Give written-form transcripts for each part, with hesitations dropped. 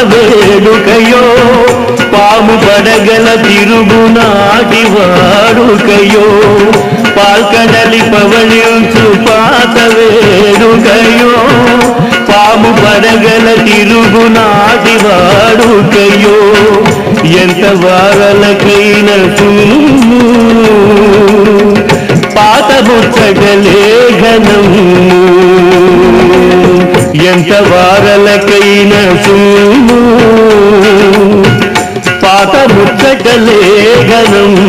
వేడుకయో పాము పడగల తిరుగునాటి వాడుకయో పాల్కడలి పవళించు పాత వేడుకయో పాము పడగల తిరుగునాటి వాడుకయో ఎంత వారలకైన పాత ముచ్చటలే ఘనము ఎంత వారలకైన పాత ముచ్చటలే ఘనము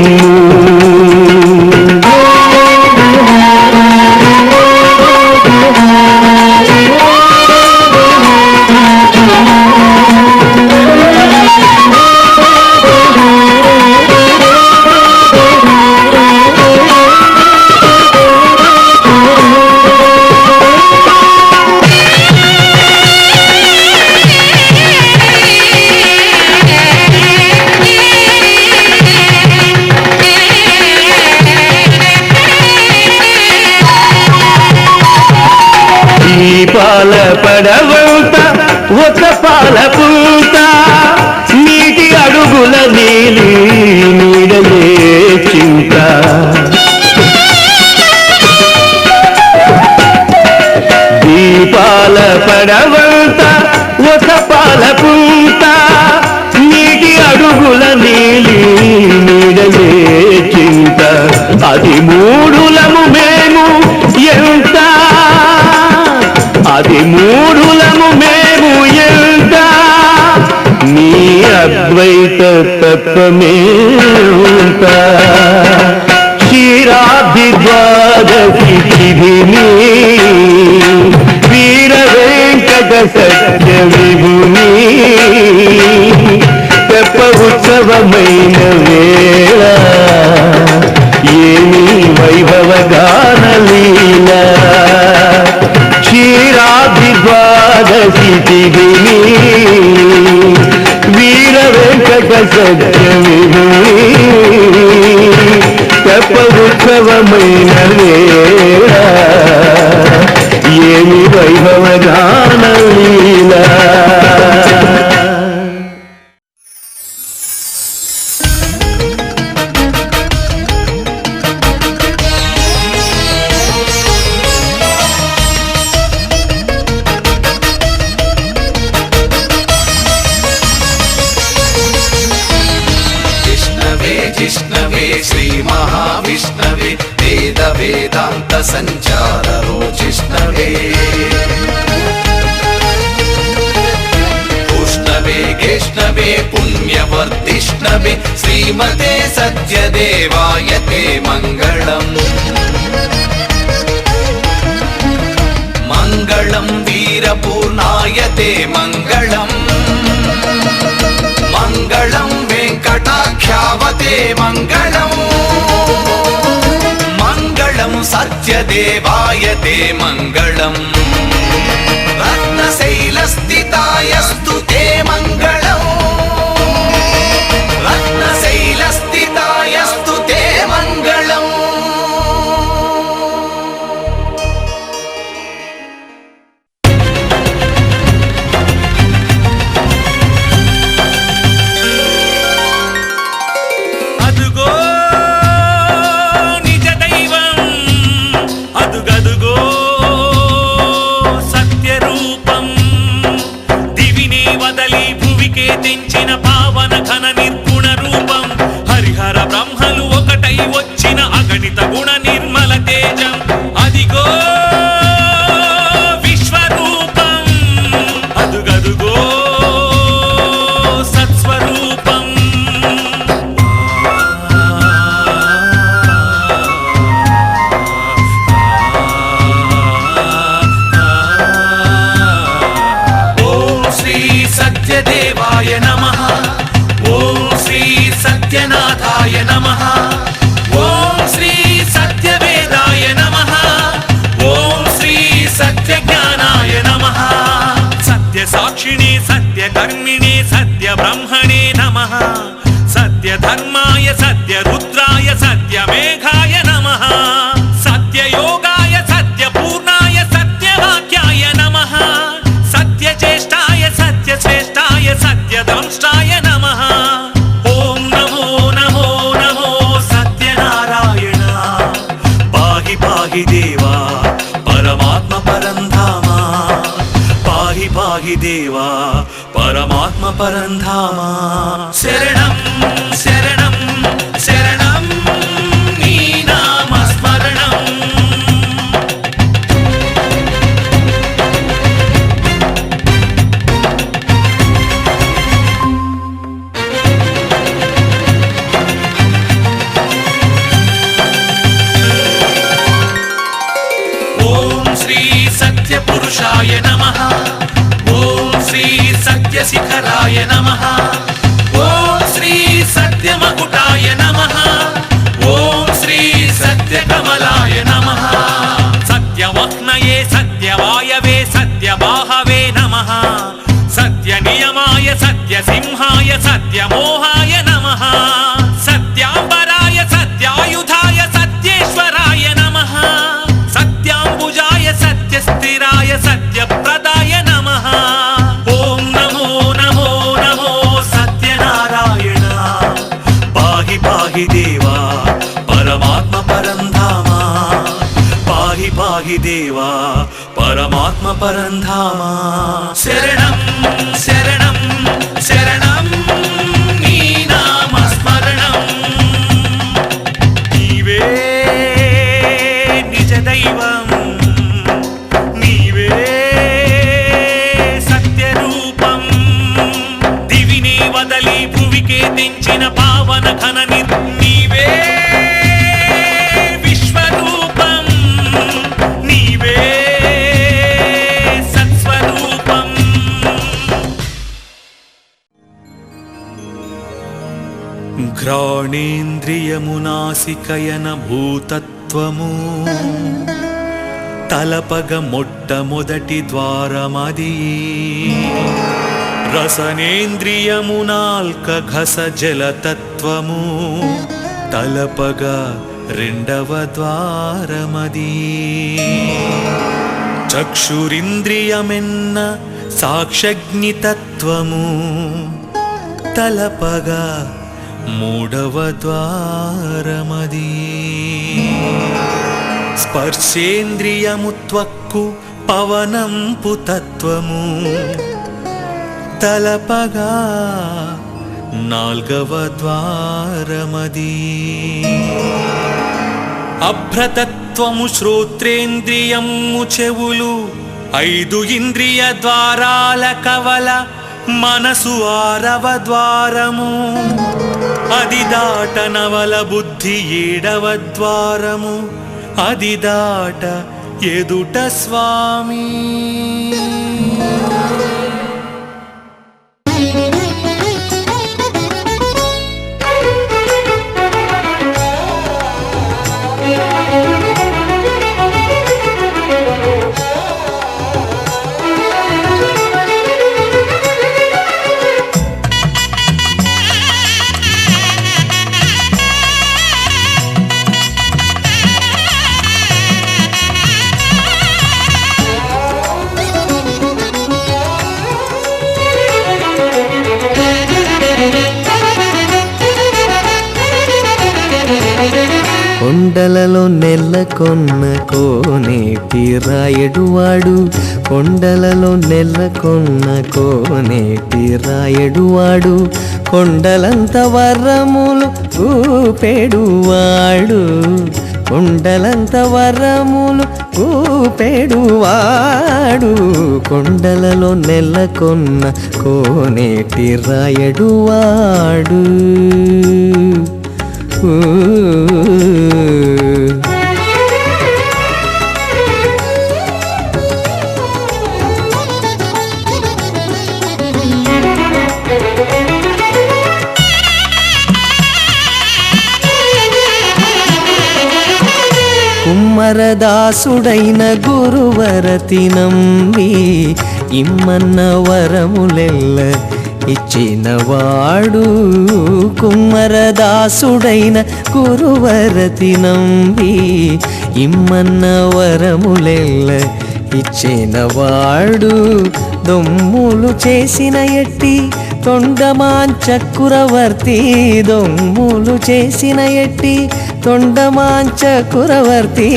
పాల పడవంత ఒక పాల పూత నీటి అడుగుల నీలి నీడలే చింత దీపాల పడవంత ఒక పాల పూత నీటి అడుగుల నీలి నీడలే చింత అది మూడులము మేము ఎంత అది మూడులము మేము ఎంత నీ అద్వైత తత్వమేంత క్షీరాబ్ది ద్వాదశి తిథిని వీర వెంకట సత్య విభుని తెప్ప ఉత్సవమైన వేళ ఏమి వైభవ గానలీల క్షీరాబ్ది ద్వాదశి తిథిని వీర వెంకట సత్య విభుని తెప్ప ఉత్సవమైన వేళ ఏమి వైభవ గానలీల जिष्णवे श्री महाविष्णवे वेद वेदांत संचारो जिष्णवे उष्णवे गेष्णवे पुण्यवर्तिष्णवे श्रीमते सत्यदेवाय ते मंगलम् मंगलम् वीरपूर्णाय ते मंगलम् मंगलम् वेंकटाख्यावते मंगलम् मंगलम् सत्यदेवाय ते मंगलम् रत्नशैलस्थितायस्तु ते मंगलम् रत्नशैलस्थितायस्तु ते मंगलम् सत्यनाथाय नमः। ओम श्री सत्यवेदाय नमः। ओम श्री सत्यज्ञानाय नमः। सत्यसाक्षिणे सत्यकर्मिणे सत्यब्रह्मणे नमः। सत्यधर्माय सत्यरुद्राय सत्यमेघाय नमः। सत्ययोगाय सत्यपूर्णाय सत्यवाक्याय नमः। सत्यज्येष्ठाय सत्यश्रेष्ठाय పాహి దేవా పరమాత్మ పరంధామా శరణం శరణం శరణం నీ నామ స్మరణం పురుషాయ నమః ఓం శ్రీ సత్యశిఖరాయ నమః ఓం శ్రీ సత్యమకుటాయ నమః ఓం శ్రీ సత్యకమలాయ నమః సత్యవహ్నయే సత్యవాయవే సత్యబాహవే నమః సత్యనియమాయ సత్యసింహాయ సత్యమోహాయ నమః సత్యాంబరాయ సత్యాయుధాయ సత్యేశ్వరాయ నమః సత్యాంబుజాయ సత్యస్థిరాయ సత్యప్రదాయ నమః ఓం నమో నమో నమో సత్యనారాయణ పాహి పాహి దేవా పరమాత్మ పరంధామా పాహి పాహి దేవా పరమాత్మ పరంధామా శరణం శరణం శరణం నీ నామ స్మరణం నీవే నిజ దైవం వదలి భువికే దించిన పావన ఘన నీవే విశ్వరూపం నీవే సత్స్వరూపం ఘ్రాణేంద్రియమునాసికయన భూతత్వము తలపగ మొట్టమొదటి ద్వారమది రసనేంద్రియమునాల్క ఘస జలతత్వము తలపగా రెండవ ద్వారమది చక్షురింద్రియమెన్న సాక్షగ్నితత్వము తలపగా మూడవ ద్వారమది స్పర్శేంద్రియము త్వక్కు పవనంపు తత్వము తలపగా నాల్గవ ద్వారమది అభ్రతత్వము శ్రోత్రేంద్రియము చెవులు ఐదు ఇంద్రియ ద్వారాల కవల మనసు ఆరవ ద్వారము అది దాట నవల బుద్ధి ఏడవ ద్వారము అది దాట ఎదుట స్వామి కొండలలో నెల్లకొన్న కోనేటి రాయడువాడు కొండలలో నెల్లకొన్న కోనేటి రాయడువాడు కొండలంత వరములు ఊపెడువాడు కొండలంత వరములు ఊపెడువాడు కొండలలో నెల్లకొన్న కోనేటి రాయడువాడు కుమ్మరదాసుడైన గురువరతి నంబి ఇమ్మన్న వరములెల్ల ఇచ్చినవాడు కుమ్మరదాసుడైన గురువరతి నంబి ఇమ్మన్న వరములెల్ల ఇచ్చినవాడు దొమ్ములు చేసిన ఎట్టి తొండమాంచకురవర్తి దొమ్ములు చేసిన ఎట్టి తొండమాంచకురవర్తి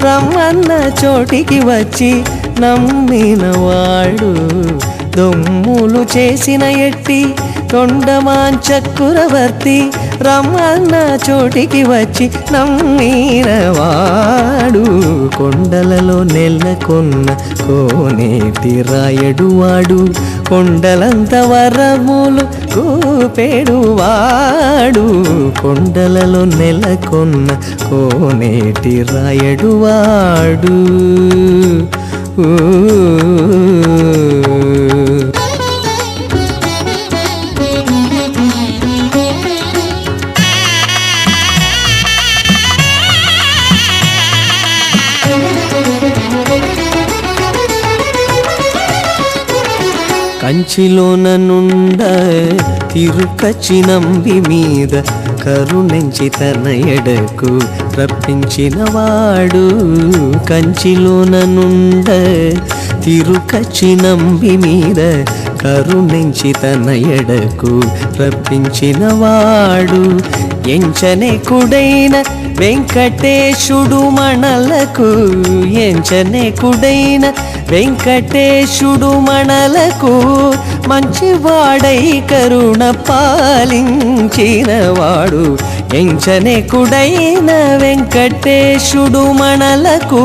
రమ్మన్న చోటికి వచ్చి నమ్మినవాడు దొమ్ములు చేసిన ఎట్టి తొండమాంచక్రవర్తి రమ్మన్న చోటికి వచ్చి నమ్మినవాడు కొండలలో నెలకొన్న కోనేటి రాయడు వాడు కొండలంత వరములు కూపెడువాడు కొండలలో నెలకొన్న కోనేటి రాయడు వాడు కంచిలోన నుండ తిరుకచ్చి నంబి మీద కరుణించి తన ఎడకు రప్పించినవాడు కంచిలోన నుండ తిరుకచ్చి నంబి మీద కరుణించి తన ఎడకు రప్పించినవాడు ఎంచనేకుడైన వెంకటేశుడు మనలకు ఎంచనేకుడైన వెంకటేశుడు మనలకు మంచివాడై కరుణ పాలించినవాడు ఎంచనేకుడైన వెంకటేశుడు మనలకు